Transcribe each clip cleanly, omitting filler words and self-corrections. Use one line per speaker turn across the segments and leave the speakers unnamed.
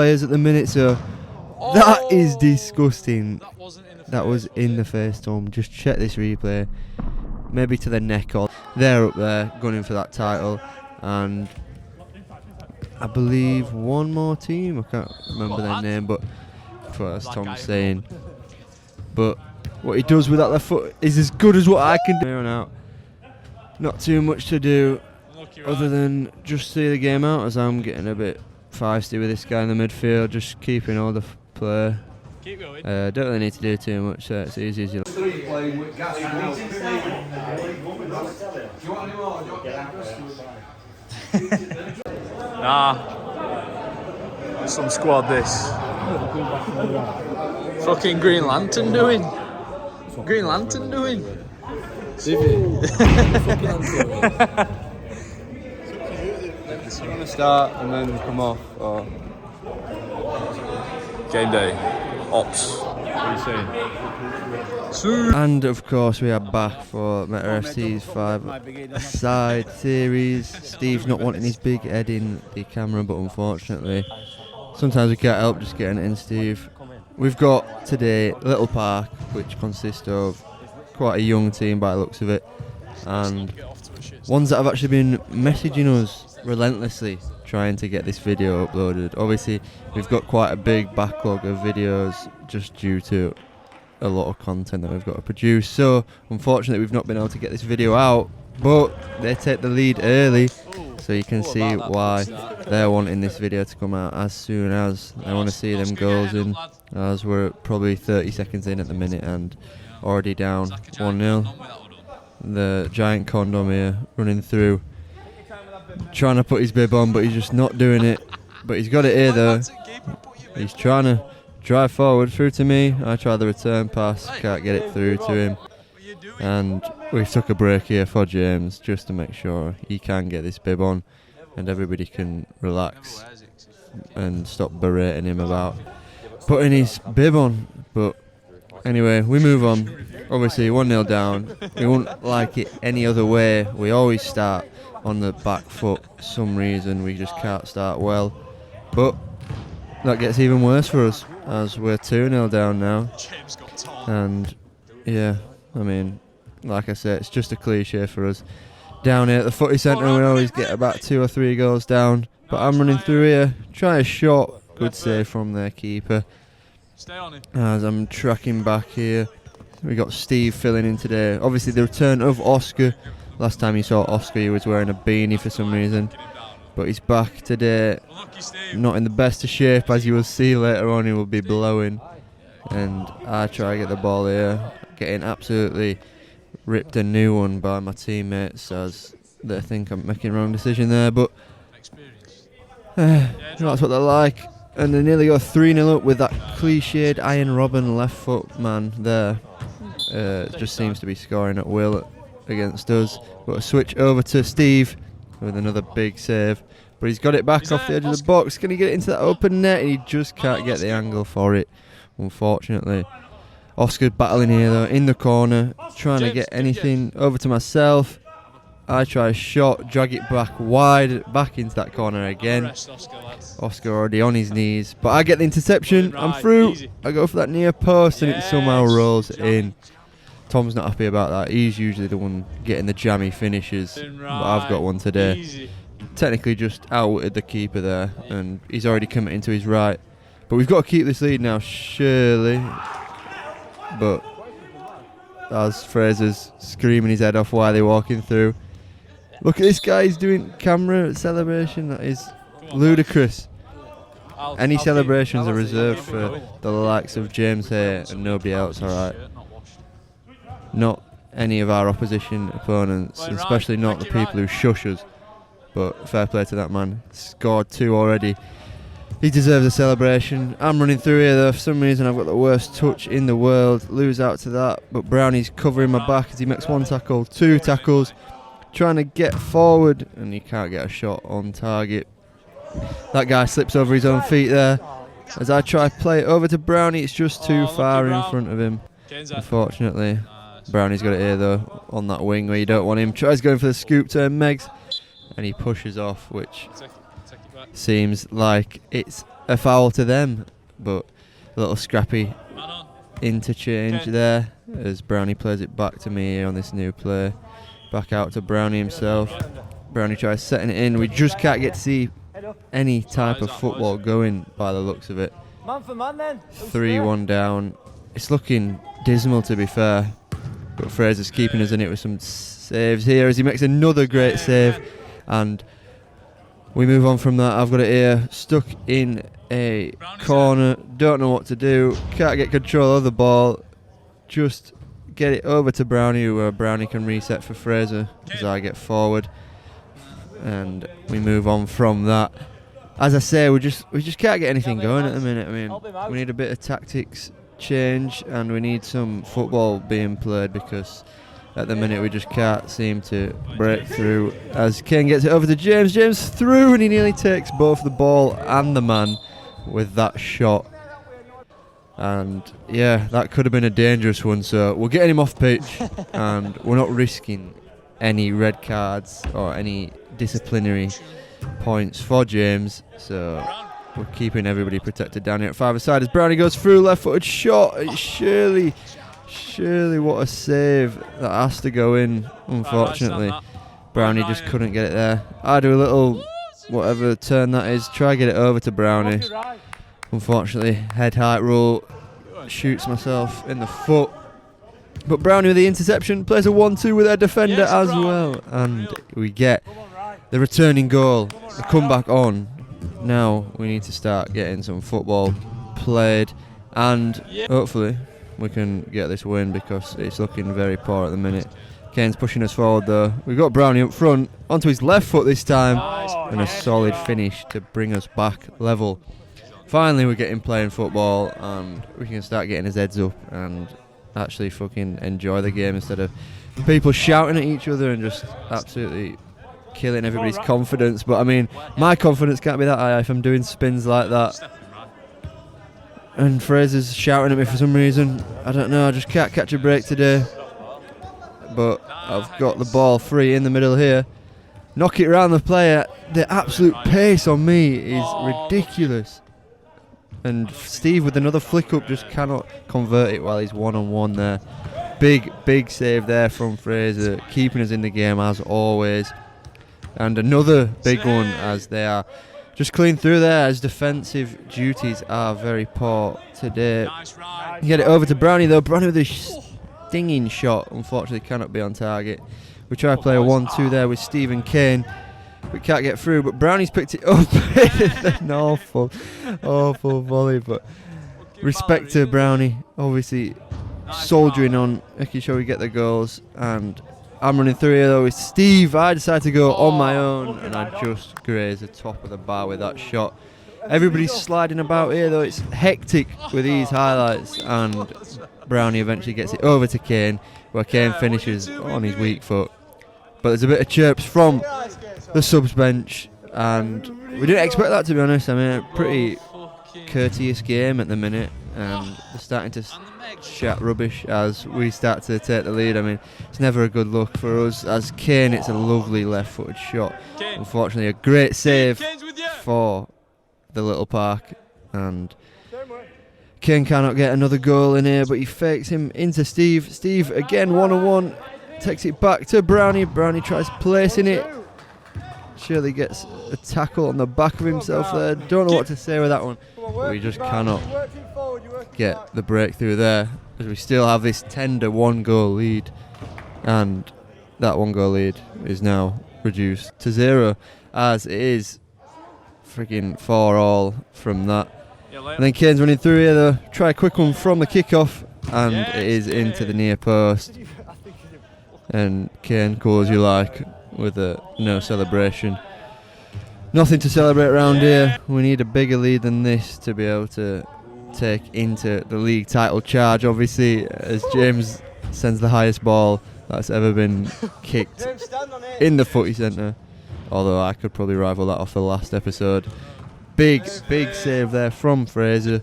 players at the minute, so that is disgusting. That was in the face, Tom. Just check this replay. Maybe to the neck or they're up there gunning for that title, and I believe one more team. I can't remember their name, but that's Tom's saying. But what he does with that left foot is as good as what I can do. Out. Not too much to do other than just see the game out, as I'm getting a bit feisty with this guy in the midfield, just keeping all the play.
Keep going.
Don't really need to do too much, so it's easy as you like.
Nah. Some squad this. Fucking Green Lantern doing. Green Lantern doing.
Start and then come off. Or
Game day. Ops. What are you saying?
And of course we are back for Meta FC's 5-side series. Steve's not wanting his big head in the camera, but unfortunately sometimes we can't help just getting it in, Steve. We've got today Little Park, which consists of quite a young team by the looks of it, and ones that have actually been messaging us relentlessly trying to get this video uploaded. Obviously we've got quite a big backlog of videos just due to a lot of content that we've got to produce, so unfortunately we've not been able to get this video out, but they take the lead early, so you can see why they're wanting this video to come out as soon as they want to see them goals in, as we're probably 30 seconds in at the minute and already down 1-0. The giant condom here running through, trying to put his bib on, but he's just not doing it. But he's got it here though. He's trying to drive forward through to me. I try the return pass, can't get it through to him. And we took a break here for James just to make sure he can get this bib on and everybody can relax and stop berating him about putting his bib on. But anyway, we move on. Obviously 1-0 down. We wouldn't like it any other way. We always start on the back foot. For some reason we just can't start well. But that gets even worse for us as we're 2-0 down now. And yeah, I mean, like I said, it's just a cliche for us. Down here at the footy centre we always get about 2 or 3 goals down. But I'm running through here, try a shot. Good save from their keeper. As I'm tracking back here, we got Steve filling in today. Obviously the return of Oscar. Last time you saw Oscar he was wearing a beanie for some reason, but he's back today, not in the best of shape, as you will see later on. He will be blowing, and I try to get the ball here, getting absolutely ripped a new one by my teammates as they think I'm making a wrong decision there, but that's what they're like. And they nearly go 3-0 up with that cliched Iron Robin left foot man there. Just seems to be scoring at will against us. But a switch over to Steve with another big save. But he's got it back off the edge of the box. Can he get it into that open net? And he just can't get the angle for it, unfortunately. Oscar's battling here though, in the corner, trying to get anything over to myself. I try a shot, drag it back wide, back into that corner again. Oscar already on his knees, but I get the interception. I'm through. I go for that near post and it somehow rolls in. Tom's not happy about that. He's usually the one getting the jammy finishes, but I've got one today. Technically just outwitted the keeper there, and he's already committing to his right. But we've got to keep this lead now, surely. But as Fraser's screaming his head off while they're walking through. Look at this guy, he's doing camera celebration. That is ludicrous. Any celebrations are reserved for the likes of James here and nobody else, alright? Not any of our opposition opponents, especially not the people who shush us. But fair play to that man. Scored 2 already. He deserves a celebration. I'm running through here though. For some reason I've got the worst touch in the world. Lose out to that. But Brownie's covering my back as he makes 1 tackle, 2 tackles. Trying to get forward and he can't get a shot on target. That guy slips over his own feet there. As I try to play it over to Brownie, it's just too far in front of him. Unfortunately. Brownie's got it here though, on that wing where you don't want him. Tries going for the scoop turn, Megs. And he pushes off, which seems like it's a foul to them, but a little scrappy interchange there as Brownie plays it back to me here on this new play. Back out to Brownie himself. Brownie tries setting it in. We just can't get to see any type of football going by the looks of it. 3-1 down. It's looking dismal, to be fair, but Fraser's keeping us in it with some saves here as he makes another great save, and we move on from that. I've got it here, stuck in a corner, don't know what to do, can't get control of the ball, just get it over to Brownie, where Brownie can reset for Fraser as I get forward, and we move on from that. As I say, we just can't get anything going at the minute. I mean, we need a bit of tactics change and we need some football being played, because at the minute we just can't seem to break through. As Kane gets it over to James, James through, and he nearly takes both the ball and the man with that shot. And yeah, that could have been a dangerous one, so we're getting him off pitch and we're not risking any red cards or any disciplinary points for James, so we're keeping everybody protected down here at 5-a-side as Brownie goes through, left-footed shot. It's surely what a save that has to go in. Unfortunately, Brownie just couldn't get it there. I do a little whatever turn that is, try get it over to Brownie. Unfortunately, head height rule, shoots myself in the foot. But Brownie with the interception, plays a 1-2 with their defender as well, and we get the returning goal, the comeback on. Now we need to start getting some football played, and hopefully we can get this win, because it's looking very poor at the minute. Kane's pushing us forward though. We've got Brownie up front, onto his left foot this time, and a solid finish to bring us back level. Finally we're getting playing football, and we can start getting his heads up and actually fucking enjoy the game instead of people shouting at each other and just absolutely killing everybody's confidence. But I mean, my confidence can't be that high if I'm doing spins like that. And Fraser's shouting at me for some reason. I don't know, I just can't catch a break today. But I've got the ball free in the middle here. Knock it around the player. The absolute pace on me is ridiculous. And Steve with another flick up just cannot convert it while he's one-on-one there. Big save there from Fraser, keeping us in the game as always. And another big one as they are just clean through there, as defensive duties are very poor today. Get it over to Brownie though. Brownie with a stinging shot, unfortunately cannot be on target. We try to play a 1-2 there with Stephen Kane. We can't get through, but Brownie's picked it up. An awful volley, but respect to Brownie, obviously soldiering on, making sure we get the goals. And I'm running through here though with Steve. I decided to go on my own, and I just grazed the top of the bar with that shot. Everybody's sliding about here though, it's hectic with these highlights, and Brownie eventually gets it over to Kane, where Kane finishes on his weak foot. But there's a bit of chirps from the subs bench, and we didn't expect that, to be honest. I mean, a pretty courteous game at the minute, and they're starting to chat rubbish as we start to take the lead. I mean, it's never a good look for us. As Kane, it's a lovely left-footed shot. Unfortunately, a great save for the little park, and Kane cannot get another goal in here, but he fakes him into Steve. Steve again one-on-one, takes it back to Brownie. Brownie tries placing it. Surely gets a tackle on the back of himself there. Don't know what to say with that one. But we just cannot get the breakthrough there, as we still have this tender 1-goal lead. And that 1-goal lead is now reduced to 0, as it is freaking 4-all from that. And then Kane's running through here though. Try a quick one from the kickoff, and it is into the near post. And Kane goes you like with no celebration. Nothing to celebrate around here. We need a bigger lead than this to be able to take into the league title charge, obviously, as James sends the highest ball that's ever been kicked in the footy centre, although I could probably rival that off the last episode. Big save there from Fraser,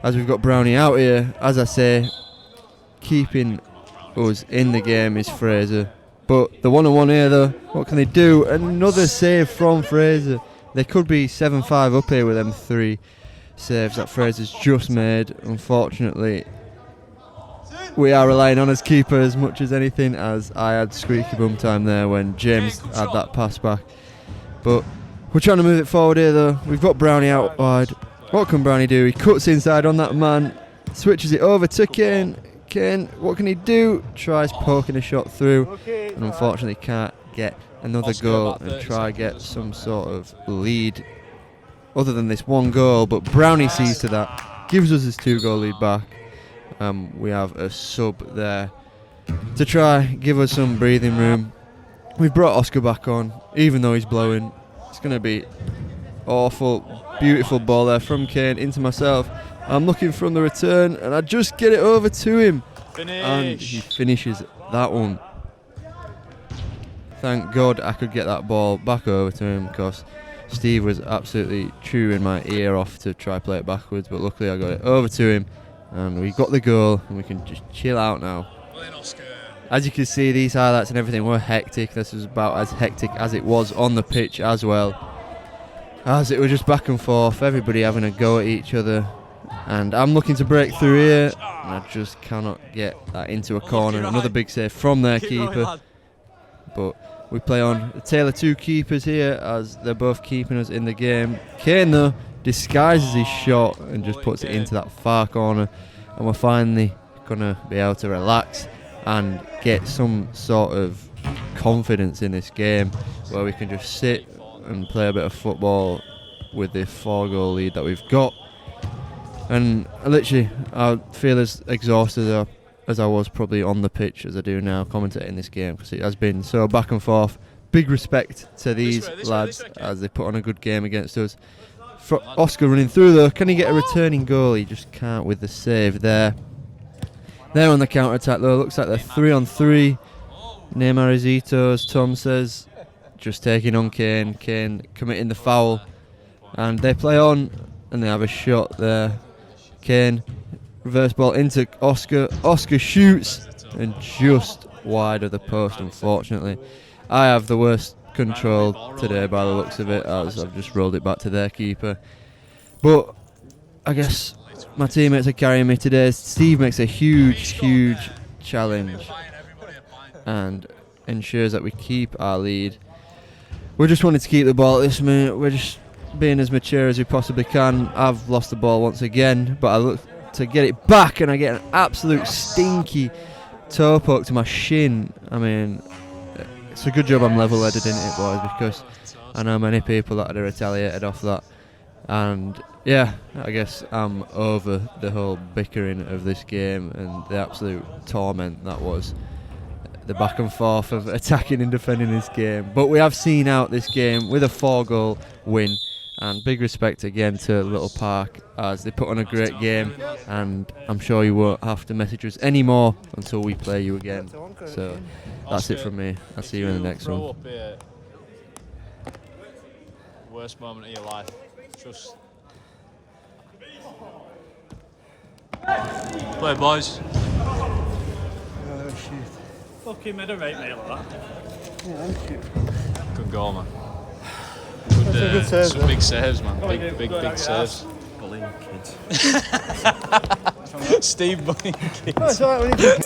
as we've got Brownie out here. As I say, keeping us in the game is Fraser. But the one-on-one here though, what can they do? Another save from Fraser. They could be 7-5 up here with them 3 saves that Fraser's just made. Unfortunately, we are relying on his keeper as much as anything, as I had squeaky bum time there when James had that pass back. But we're trying to move it forward here though. We've got Brownie out wide. What can Brownie do? He cuts inside on that man, switches it over to Kane. Kane, what can he do? Tries poking a shot through, and unfortunately can't get another goal and try get some sort of lead other than this 1 goal. But Brownie sees to that, gives us his 2-goal lead back. We have a sub there to try give us some breathing room. We've brought Oscar back on, even though he's blowing. It's going to be awful. Beautiful ball there from Kane into myself. I'm looking from the return, and I just get it over to him. And he finishes that one. Thank God I could get that ball back over to him, because Steve was absolutely chewing my ear off to try play it backwards, but luckily I got it over to him. And we got the goal, and we can just chill out now. As you can see, these highlights and everything were hectic. This was about as hectic as it was on the pitch as well, as it was just back and forth, everybody having a go at each other. And I'm looking to break through here, and I just cannot get that into a corner. Another big save from their keeper. But we play on a tale of 2 keepers here, as they're both keeping us in the game. Kane though disguises his shot and just puts it into that far corner, and we're finally gonna be able to relax and get some sort of confidence in this game, where we can just sit and play a bit of football with the 4-goal lead that we've got. And literally I feel as exhausted as I was probably on the pitch as I do now commentating this game, because it has been so back and forth. Big respect to these lads as they put on a good game against us. Oscar running through though, can he get a returning goal? He just can't with the save there. They're on the counter attack though, looks like they're 3-on-3. Neymar Izitos, Tom says, just taking on Kane. Kane committing the foul, and they play on, and they have a shot there. Kane, reverse ball into Oscar. Oscar shoots, and just wide of the post, unfortunately. I have the worst control today by the looks of it, as I've just rolled it back to their keeper. But I guess my teammates are carrying me today. Steve makes a huge challenge and ensures that we keep our lead. We're just wanting to keep the ball at this minute. We're just being as mature as we possibly can. I've lost the ball once again, but I look to get it back, and I get an absolute stinky toe poke to my shin. I mean, it's a good job I'm level-headed in it, boys, because I know many people that had retaliated off that. And yeah, I guess I'm over the whole bickering of this game and the absolute torment that was the back and forth of attacking and defending this game. But we have seen out this game with a 4-goal win, and big respect again to Little Park, as they put on a great game, and I'm sure you won't have to message us anymore until we play you again. So that's it from me. I'll see you in the next one.
Worst moment of your life. Just play, boys.
Oh shit. Fucking made a right nail of that. Yeah, thank you.
Good goal, man.
Good save,
some big saves, man. Big saves.
Bullying kids.
Steve bullying kids.
Oh, it's alright when you